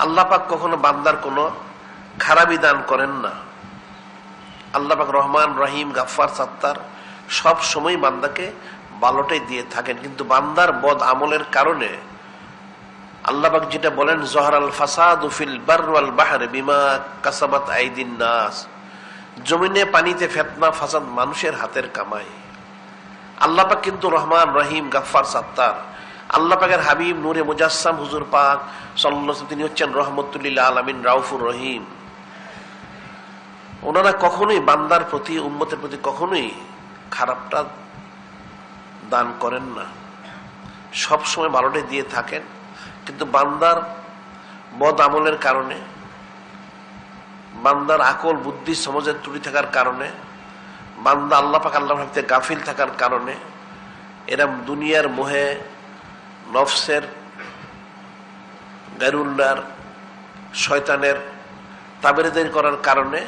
আল্লাহ পাক কখনো বান্দার কোনো খারাপি দান করেন না। আল্লাহ পাক রহমান, রহিম, গাফফার, সাত্তার সব সময় বান্দাকে ভালোটাই দিয়ে থাকেন। কিন্তু বান্দার বদ আমলের কারণে আল্লাহ পাক যেটা বলেন, জহরাল ফাসাদু ফিল বাররি ওয়াল বাহরি বিমা কাসাবাত আইদিন নাস, জমিনে পানিতে ফিতনা ফাসাদ মানুষের হাতের কামাই। আল্লাহ পাক কিন্তু রহমান, রহিম, গাফফার, সাত্তার। আল্লাহ পাকের হাবিব নূরে মুজাসসাম হুজুর পাক সাল্লাল্লাহু আলাইহি ওয়াসাল্লাম, তিনি হচ্ছেন রহমতুল লিল আলামিন, রাউফুর রহিম। ওনারা কখনোই বান্দার প্রতি, উম্মতের প্রতি কখনোই খারাপটা দান করেন না, সব সময় ভালোটাই দিয়ে থাকেন। কিন্তু বান্দার বদ আমলের কারণে, বান্দার আকল বুদ্ধি সমাজের ত্রুটি থাকার কারণে, বান্দা আল্লাহ পাক আল্লাহ ভাবতে গাফিল থাকার কারণে, এরা দুনিয়ার মোহে, নফসের, গায়রুল্লাহর, শয়তানের তাবেদারি করার কারণে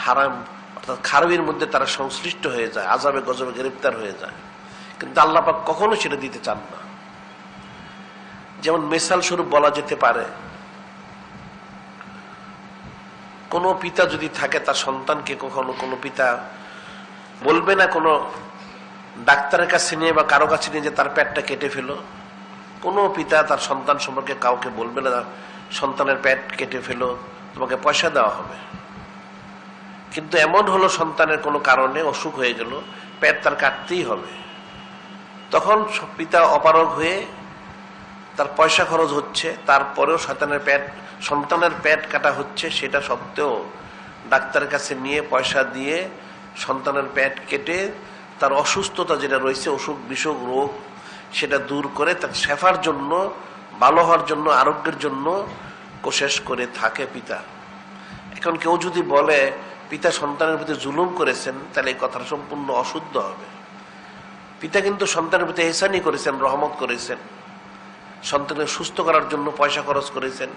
হারাম অর্থাৎ খারাপির মধ্যে তারা সংশ্লিষ্ট হয়ে যায়, আযাবে গজবে গ্রেফতার হয়ে যায়। কিন্তু আল্লাহ পাক কখনো সেটা দিতে চান না। যেমন মিসাল স্বরূপ বলা যেতে পারে, কোন পিতা যদি থাকে, তার সন্তানকে কখনো কোনো পিতা বলবে না কোনো ডাক্তারের কাছে নিয়ে বা কারো কাছে নিয়ে যে তার পেটটা কেটে ফেলো। কোনো পিতা তার সন্তান সম্পর্কে কাউকে বলবে না সন্তানের পেট কেটে ফেলো, তোমাকে পয়সা দেওয়া হবে। কিন্তু এমন হলো সন্তানের কোনো কারণে অসুখ হয়ে গেল, পেট তার কাটতেই হবে, তখন পিতা অপারগ হয়ে তার পয়সা খরচ হচ্ছে, তারপরেও সন্তানের পেট কাটা হচ্ছে, সেটা সত্ত্বেও ডাক্তারের কাছে নিয়ে পয়সা দিয়ে সন্তানের পেট কেটে তার অসুস্থতা যেটা রয়েছে, অসুখ বিসুখ রোগ, সেটা দূর করে তার শেফার জন্য, ভালো হওয়ার জন্য, আরোগ্যের জন্য কোশিশ করে থাকে পিতা। এখন কেউ যদি বলে পিতা সন্তানের প্রতি জুলুম করেছেন, তাহলে এই কথাটা সম্পূর্ণ অশুদ্ধ হবে। পিতা কিন্তু সন্তানের প্রতি ইহসানই করেছেন, রহমত করেছেন, সন্তানকে সুস্থ করার জন্য পয়সা খরচ করেছেন,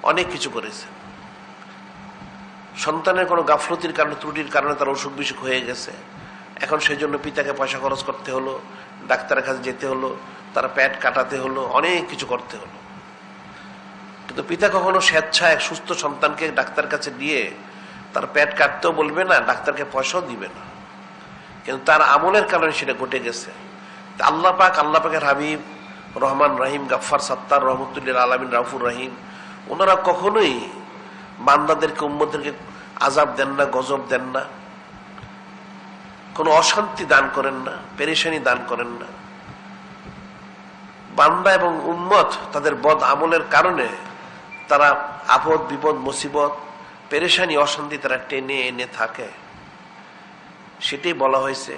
অনেক কিছু করেছেন। সন্তানের কোনো গাফলতির কারণে, ত্রুটির কারণে তার অসুখ বিসুখ হয়ে গেছে, এখন সেই জন্য পিতাকে পয়সা খরচ করতে হলো, ডাক্তারের কাছে যেতে হলো, তার পেট কাটাতে হলো, অনেক কিছু করতে হলো। কিন্তু পিতা কখনো স্বেচ্ছায় সুস্থ সন্তানকে ডাক্তার কাছে দিয়ে তার পেট কাটতেও বলবে না, ডাক্তারকে পয়সাও দিবে না। কিন্তু তার আমলের কারণে সেটা ঘটে গেছে। আল্লাহ পাক, আল্লাহ পাকের হাবিব রহমান, রহিম, গাফফার, সাত্তার, রহমতুল লিল আলামিন, রাউফুর রহিম, ওনারা কখনোই বান্দাদেরকে, উম্মতদেরকে আযাব দেন না, গজব দেন না, কোনো অশান্তি দান করেন না, পেরেশানি দান করেন না। বান্দা এবং উম্মত তাদের বদ আমলের কারণে তারা আপদ বিপদ, মুসিবত, পেরেশানি, অশান্তি তারা টেনে এনে থাকে। সেটাই বলা হয়েছে